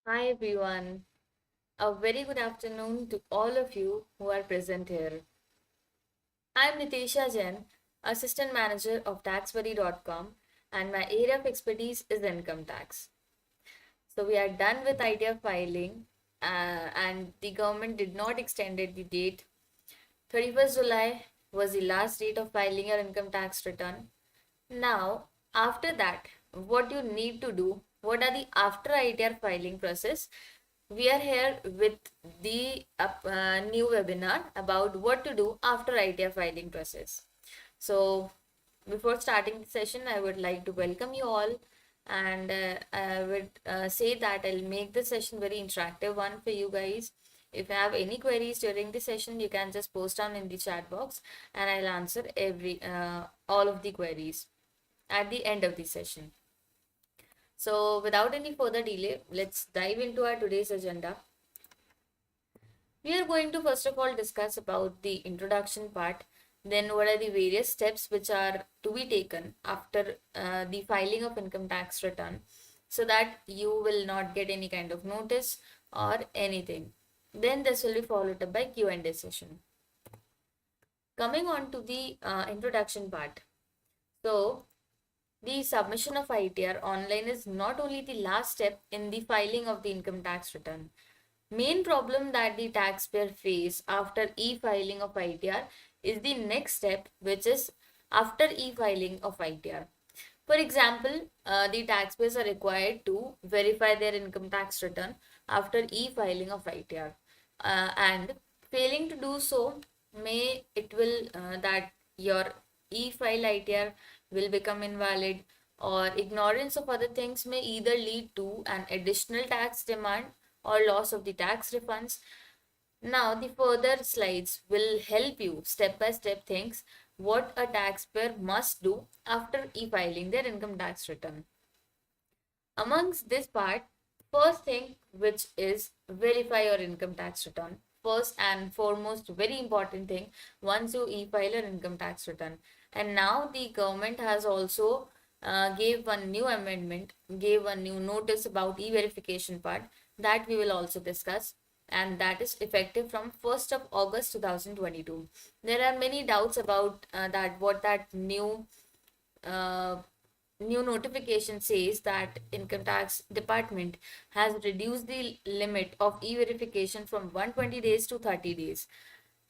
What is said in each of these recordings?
Hi everyone. A very good afternoon to all of you who are present here. I'm Nitisha Jain, Assistant Manager of TaxBuddy.com, and my area of expertise is income tax. So we are done with ITR filing, and the government did not extend the date. 31st July was the last date of filing your income tax return. Now, after that, what you need to do, what are the after ITR filing process? We are here with the new webinar about what to do after ITR filing process. So, before starting the session, I would like to welcome you all, and I would say that I'll make the session very interactive one for you guys. If you have any queries during the session, you can just post down in the chat box, and I'll answer all of the queries at the end of the session. So, without any further delay, let's dive into our today's agenda. We are going to first of all discuss about the introduction part, then what are the various steps which are to be taken after the filing of income tax return so that you will not get any kind of notice or anything. Then this will be followed up by Q&A session. Coming on to the introduction part. So, the submission of ITR online is not only the last step in the filing of the income tax return. Main problem that the taxpayer face after e-filing of ITR is the next step, which is after e-filing of ITR. For example, the taxpayers are required to verify their income tax return after e-filing of ITR, and failing to do so may it will that your e-file ITR will become invalid, or ignorance of other things may either lead to an additional tax demand or loss of the tax refunds. Now, the further slides will help you step by step things what a taxpayer must do after e-filing their income tax return. Amongst this part, first thing which is verify your income tax return. First and foremost, very important thing once you e-file your income tax return. And now the government has also gave one new amendment, gave one new notice about e-verification part that we will also discuss, and that is effective from 1st of August 2022. There are many doubts about that what that uh, new notification says that income tax department has reduced the limit of e-verification from 120 days to 30 days.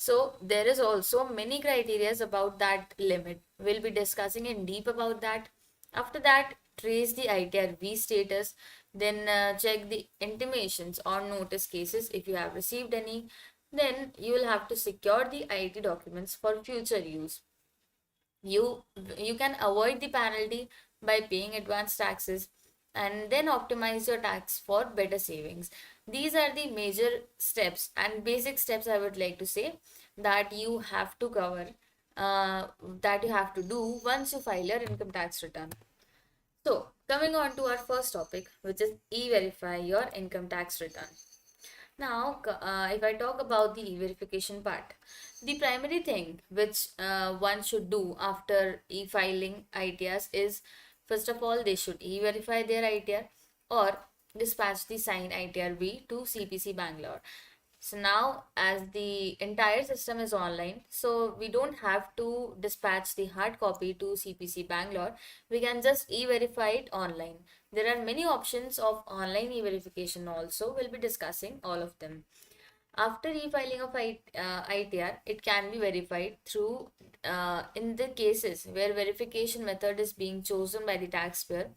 So there is also many criterias about that limit. We'll be discussing in deep about that. After that, trace the ITR status, then check the intimations or notice cases if you have received any. Then you will have to secure the IT documents for future use. You you can avoid the penalty by paying advance taxes and then optimize your tax for better savings. These are the major steps and basic steps I would like to say that you have to cover, that you have to do once you file your income tax return. So coming on to our first topic, which is e-verify your income tax return. Now, if I talk about the e-verification part, the primary thing which one should do after e-filing ITRs is, first of all, they should e-verify their ITR or dispatch the signed ITR V to CPC Bangalore. So now, as the entire system is online, so we don't have to dispatch the hard copy to CPC Bangalore. We can just e-verify it online. There are many options of online e-verification also. We'll be discussing all of them. After e-filing of ITR, it can be verified through, in the cases where verification method is being chosen by the taxpayer,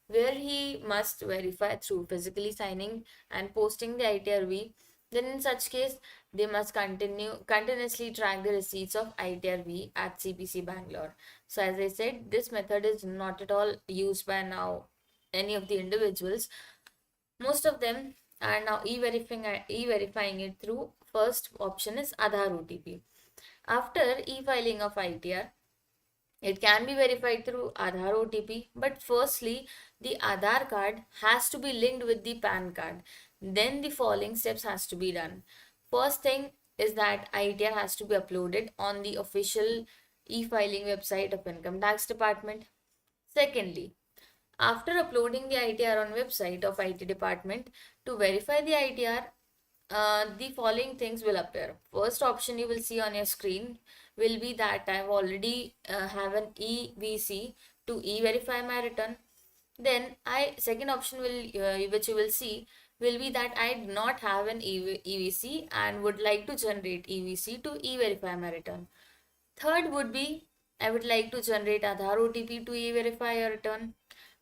where he must verify through physically signing and posting the ITR-V. Then in such case, they must continuously track the receipts of ITR-V at CPC Bangalore. So as I said, this method is not at all used by now any of the individuals. Most of them are now e-verifying it through, first option is Aadhaar Otp. After e-filing of ITR, it can be verified through Aadhaar Otp, but firstly, the Aadhaar card has to be linked with the PAN card. Then the following steps has to be done. First thing is that ITR has to be uploaded on the official e-filing website of Income Tax Department. Secondly, After uploading the ITR on website of IT department, to verify the ITR, the following things will appear. First option you will see on your screen will be that I have already have an EVC to e-verify my return. Then second option will which you will see will be that I do not have an EVC and would like to generate EVC to e-verify my return. Third would be I would like to generate Aadhaar Otp to e-verify your return.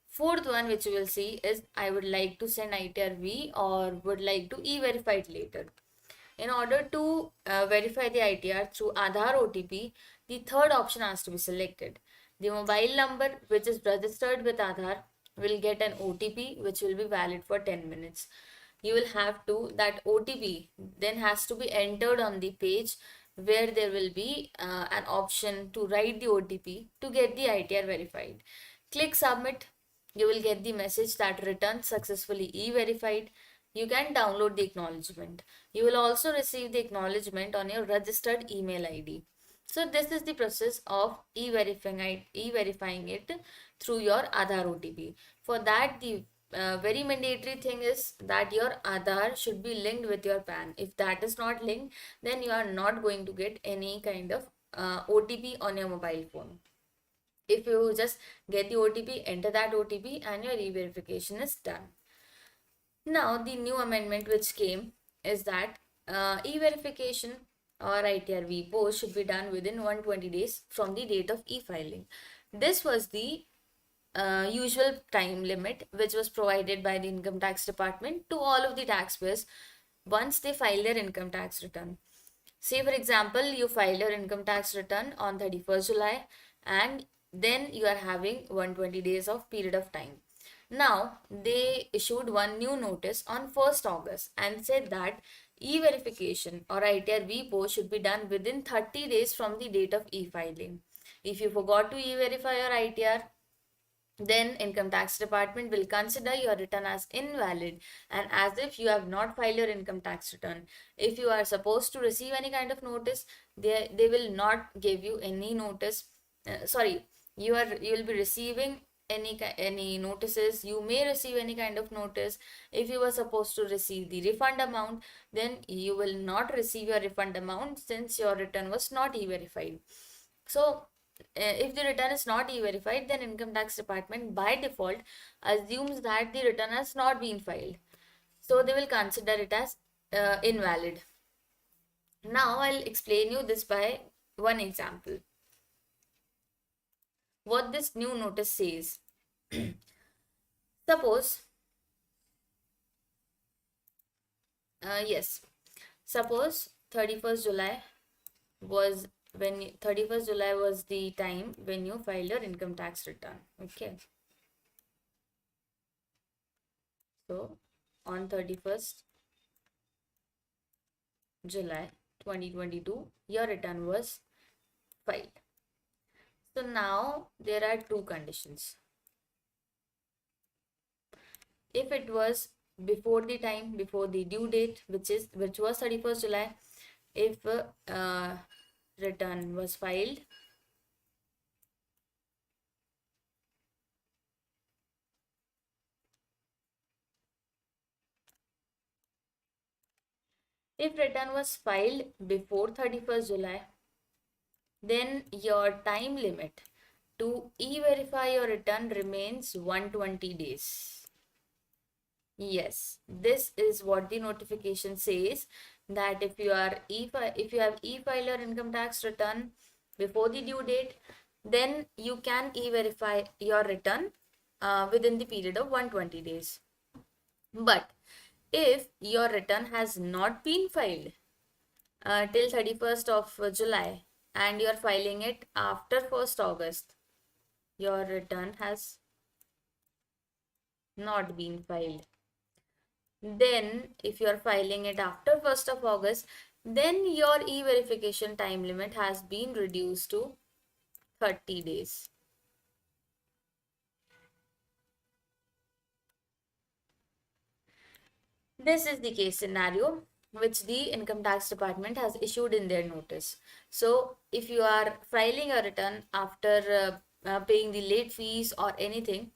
Fourth one which you will see is I would like to send ITR-V or would like to e-verify it later. In order to verify the ITR through Aadhaar Otp, the third option has to be selected. The mobile number which is registered with Aadhaar will get an OTP which will be valid for 10 minutes. You will have to, that OTP then has to be entered on the page where there will be an option to write the OTP to get the ITR verified. Click submit. You will get the message that return successfully e-verified. You can download the acknowledgement. You will also receive the acknowledgement on your registered email ID. So this is the process of e-verifying it through your Aadhaar OTP. For that, the very mandatory thing is that your Aadhaar should be linked with your PAN. If that is not linked, then you are not going to get any kind of OTP on your mobile phone. If you just get the OTP, enter that OTP and your e-verification is done. Now the new amendment which came is that e-verification or ITR-V post should be done within 120 days from the date of e-filing. This was the usual time limit which was provided by the income tax department to all of the taxpayers once they file their income tax return. Say for example, you file your income tax return on 31st July and then you are having 120 days of period of time. Now, they issued one new notice on 1st August and said that e-verification or ITR-V post should be done within 30 days from the date of e-filing. If you forgot to e-verify your ITR, then income tax department will consider your return as invalid and as if you have not filed your income tax return. If you are supposed to receive any kind of notice, they will not give you any notice. You will be receiving any notices. You may receive any kind of notice. If you were supposed to receive the refund amount, then you will not receive your refund amount since your return was not e-verified. So if the return is not e-verified, then income tax department by default assumes that the return has not been filed. So they will consider it as invalid. Now I'll explain you this by one example. What this new notice says. Suppose, suppose 31st July was when 31st July was the time when you filed your income tax return. Okay. So on 31st July 2022, your return was filed. So now there are two conditions. If it was before the time, before the due date, which was 31st July, if return was filed before 31st July, then your time limit to e-verify your return remains 120 days. Yes, this is what the notification says, that if you have e-filed your income tax return before the due date, then you can e-verify your return within the period of 120 days. But if your return has not been filed till 31st of July and you are filing it after 1st August, your return has not been filed. Then if you are filing it after 1st of August, then your e-verification time limit has been reduced to 30 days. This is the case scenario which the income tax department has issued in their notice. So if you are filing a return after paying the late fees or anything,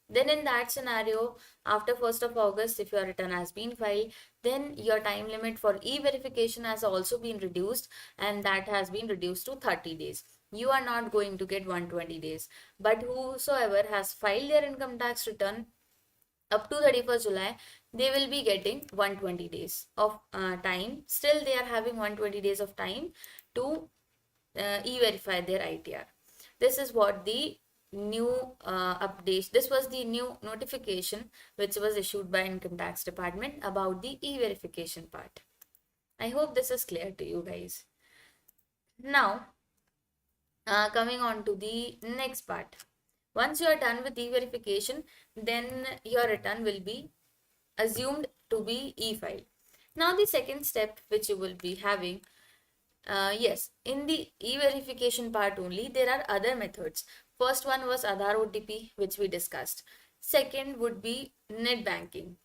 Then in that scenario, after 1st of August, if your return has been filed, then your time limit for e-verification has also been reduced, and that has been reduced to 30 days. You are not going to get 120 days. But whosoever has filed their income tax return up to 31st July, they will be getting 120 days of time. Still, they are having 120 days of time to e-verify their ITR. This is what the new update. This was the new notification which was issued by Income Tax Department about the e-verification part. I hope this is clear to you guys. Now, coming on to the next part. Once you are done with e-verification, then your return will be assumed to be e-filed. Now the second step which you will be having, yes, in the e-verification part only, there are other methods. First one was Aadhar Otp, which we discussed. Second would be net banking.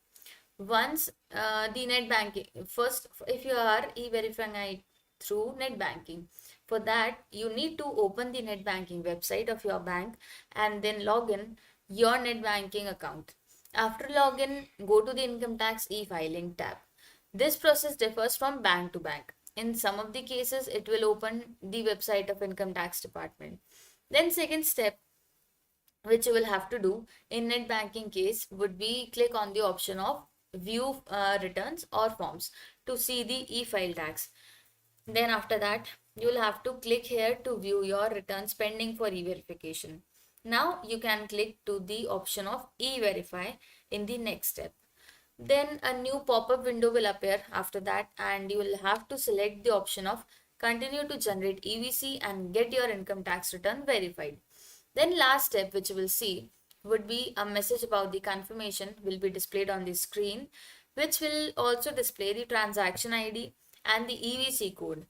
Once the net banking, first, if you are e-verifying through net banking, for that you need to open the net banking website of your bank and then log in your net banking account. After login, go to the income tax e-filing tab. This process differs from bank to bank. In some of the cases, it will open the website of income tax department. Then second step which you will have to do in net banking case would be click on the option of view returns or forms to see the e-file tax. Then after that, you will have to click here to view your returns pending for e-verification. Now you can click to the option of e-verify in the next step. Then a new pop-up window will appear after that, and you will have to select the option of continue to generate EVC and get your income tax return verified. Then last step which you will see would be a message about the confirmation will be displayed on the screen, which will also display the transaction ID and the EVC code.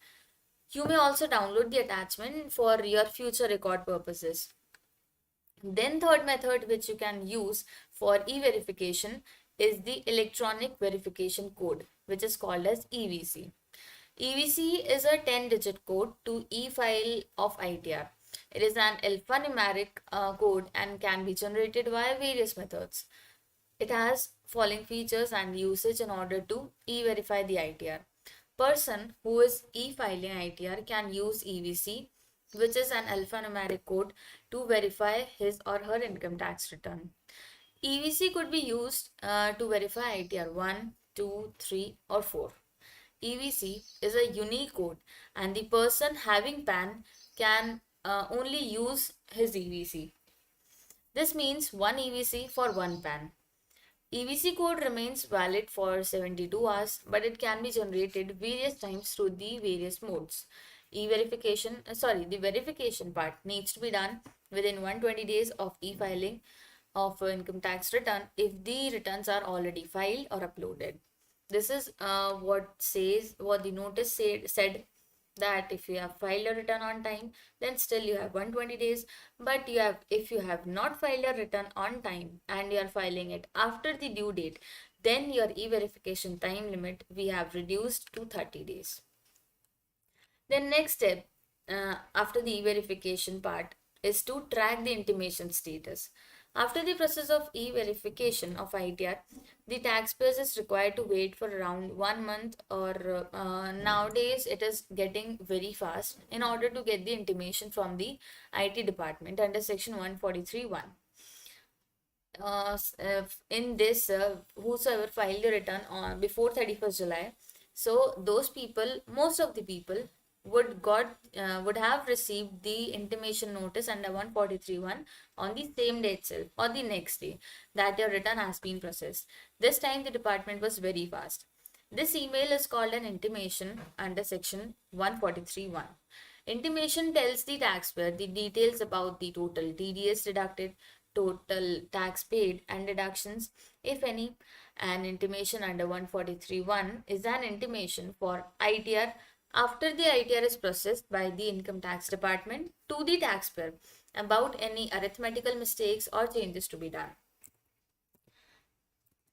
You may also download the attachment for your future record purposes. Then third method which you can use for e-verification is the electronic verification code, which is called as EVC. EVC is a 10-digit code to e-file of ITR. It is an alphanumeric code and can be generated via various methods. It has following features and usage in order to e-verify the ITR. Person who is e-filing ITR can use EVC, which is an alphanumeric code, to verify his or her income tax return. EVC could be used to verify ITR 1, 2, 3 or 4. EVC is a unique code and the person having PAN can only use his EVC. This means one EVC for one PAN. EVC code remains valid for 72 hours, but it can be generated various times through the various modes. The verification part needs to be done within 120 days of e-filing of income tax return if the returns are already filed or uploaded. This is what the notice said, that if you have filed a return on time, then still you have 120 days. But if you have not filed a return on time and you are filing it after the due date, then your e-verification time limit we have reduced to 30 days. Then next step after the e-verification part is to track the intimation status. After the process of e-verification of ITR, the taxpayer is required to wait for around 1 month, or nowadays it is getting very fast, in order to get the intimation from the IT department under section 143(1). In this, whosoever filed the return on before 31st July, so those people, most of the people would have received the intimation notice under 143(1) on the same day itself or the next day that your return has been processed. This time the department was very fast. This email is called an intimation under section 143(1). Intimation tells the taxpayer the details about the total TDS deducted, total tax paid and deductions, if any. An intimation under 143(1) is an intimation for ITR after the ITR is processed by the income tax department to the taxpayer about any arithmetical mistakes or changes to be done.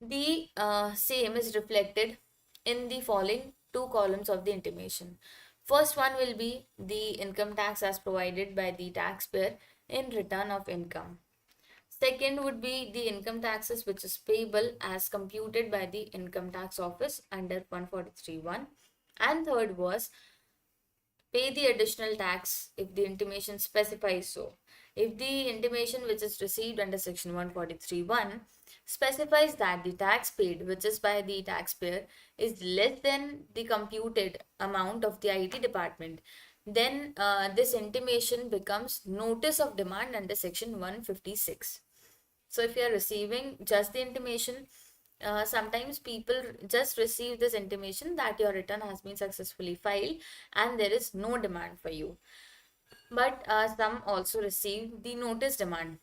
The same is reflected in the following two columns of the intimation. First one will be the income tax as provided by the taxpayer in return of income. Second would be the income taxes which is payable as computed by the income tax office under 143(1). And third was pay the additional tax if the intimation specifies so. If the intimation which is received under section 143(1) specifies that the tax paid, which is by the taxpayer, is less than the computed amount of the IT department, then this intimation becomes notice of demand under section 156. So if you are receiving just the intimation, sometimes people just receive this intimation that your return has been successfully filed and there is no demand for you. But some also receive the notice demand.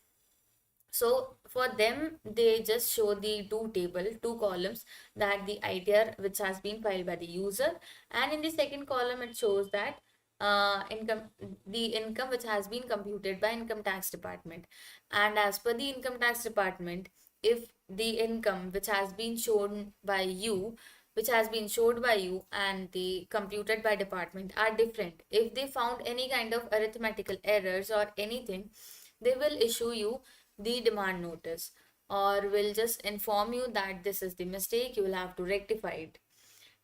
So for them, they just show the two columns, that the ITR which has been filed by the user, and in the second column it shows that the income which has been computed by income tax department. And as per the income tax department, if the income which has been shown by you, and the computed by department are different, if they found any kind of arithmetical errors or anything, they will issue you the demand notice, or will just inform you that this is the mistake, you will have to rectify it.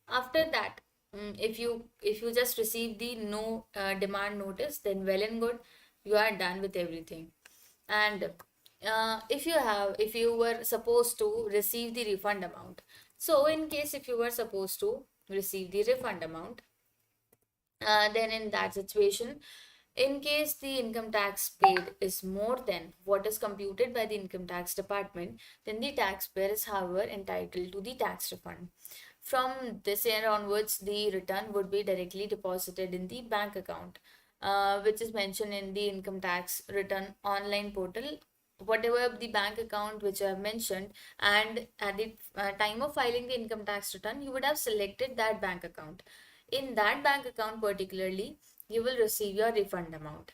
After that, if you just receive the no demand notice, then well and good, you are done with everything. And if you were supposed to receive the refund amount, so in case if you were supposed to receive the refund amount, then in that situation, in case the income tax paid is more than what is computed by the income tax department, then the taxpayer is, however, entitled to the tax refund. From this year onwards, the return would be directly deposited in the bank account, which is mentioned in the income tax return online portal. Whatever the bank account which I have mentioned, and at the time of filing the income tax return, you would have selected that bank account. In that bank account particularly, you will receive your refund amount.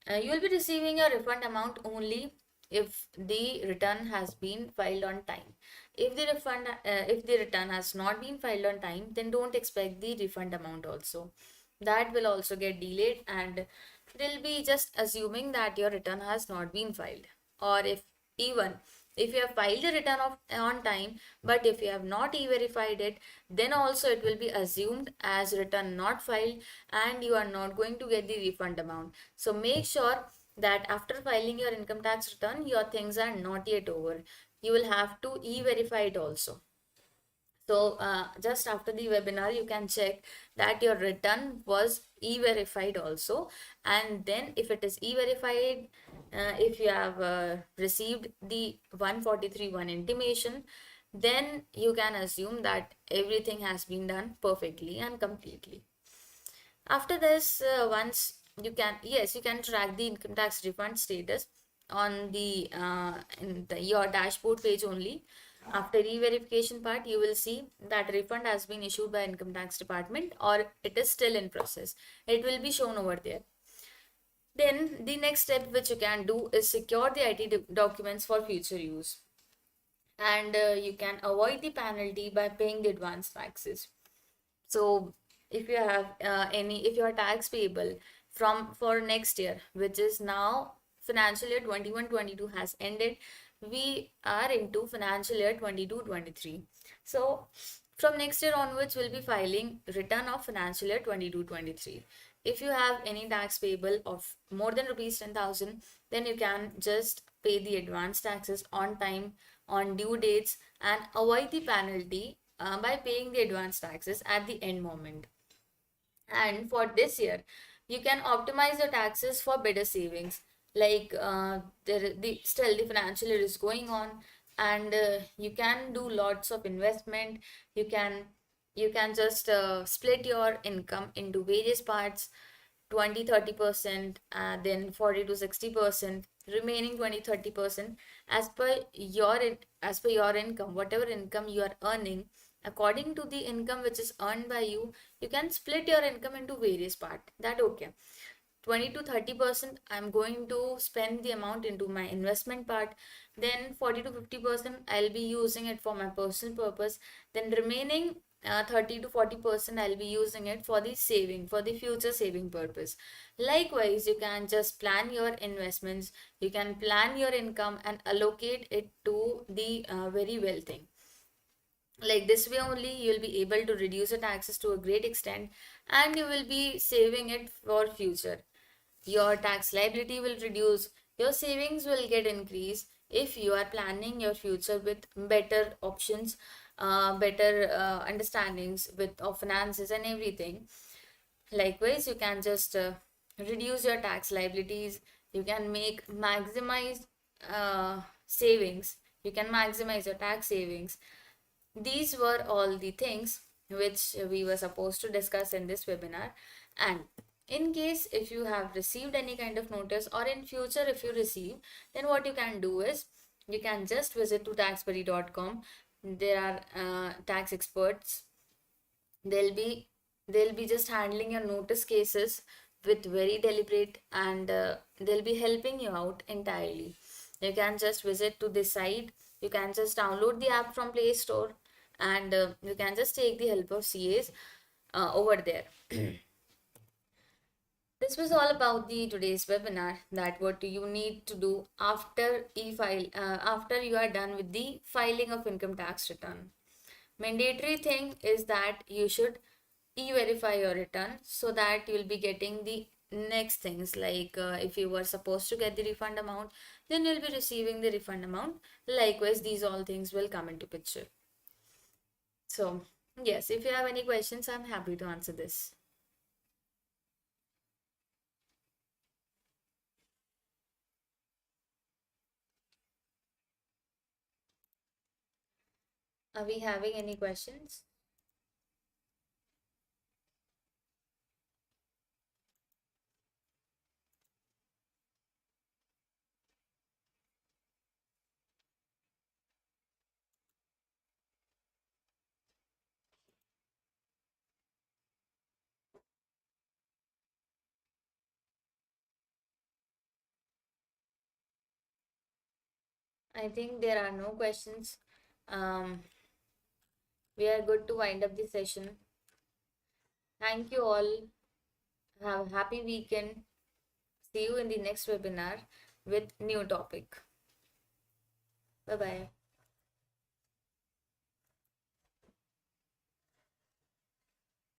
You will be receiving your refund amount only if the return has been filed on time. If the return has not been filed on time, then don't expect the refund amount also. That will also get delayed, and they'll be just assuming that your return has not been filed. Or even if you have filed the return on time, but if you have not e-verified it, then also it will be assumed as return not filed, and you are not going to get the refund amount. So make sure that after filing your income tax return, your things are not yet over. You will have to e-verify it also. So just after the webinar, you can check that your return was e-verified also. And then if it is e-verified, if you have received the 143(1) intimation, then you can assume that everything has been done perfectly and completely. After this, once you can track the income tax refund status on your dashboard page only. After re-verification part, you will see that refund has been issued by income tax department or it is still in process. It will be shown over there. Then the next step which you can do is secure the IT documents for future use. And you can avoid the penalty by paying the advance taxes. So if you have if you are tax payable for next year, which is now financial year 21-22 has ended, we are into financial year 22-23. So from next year onwards, we'll be filing return of financial year 22-23. If you have any tax payable of more than rupees 10,000, then you can just pay the advance taxes on time, on due dates, and avoid the penalty by paying the advance taxes at the end moment. And for this year, you can optimize your taxes for better savings. Like still the financial year is going on, and you can do lots of investment. You can just split your income into various parts, 20-30%, then 40-60%, remaining 20-30% as per your income, whatever income you are earning. According to the income which is earned by you, you can split your income into various part. That okay, 20-30% I'm going to spend the amount into my investment part, then 40-50% I'll be using it for my personal purpose, then remaining 30 to 40% I'll be using it for the saving, for the future saving purpose. Likewise, you can just plan your investments, you can plan your income and allocate it to the very well thing. Like this way only you'll be able to reduce the taxes to a great extent, and you will be saving it for future. Your tax liability will reduce, your savings will get increased if you are planning your future with better options, better understandings with of finances and everything. Likewise, you can just reduce your tax liabilities, you can make maximize savings, you can maximize your tax savings. These were all the things which we were supposed to discuss in this webinar. And in case if you have received any kind of notice, or in future if you receive, then what you can do is you can just visit to taxbuddy.com. There are tax experts. They'll be just handling your notice cases with very deliberate, and they'll be helping you out entirely. You can just visit to this site, you can just download the app from Play Store, and you can just take the help of CAs over there. This was all about the today's webinar, that what you need to do after e-file, after you are done with the filing of income tax return. Mandatory thing is that you should e-verify your return, so that you'll be getting the next things, like if you were supposed to get the refund amount, then you'll be receiving the refund amount. Likewise, these all things will come into picture. So yes, if you have any questions, I'm happy to answer this. Are we having any questions? I think there are no questions. um, we are good to wind up the session. Thank you all. Have a happy weekend. See you in the next webinar with new topic. Bye bye.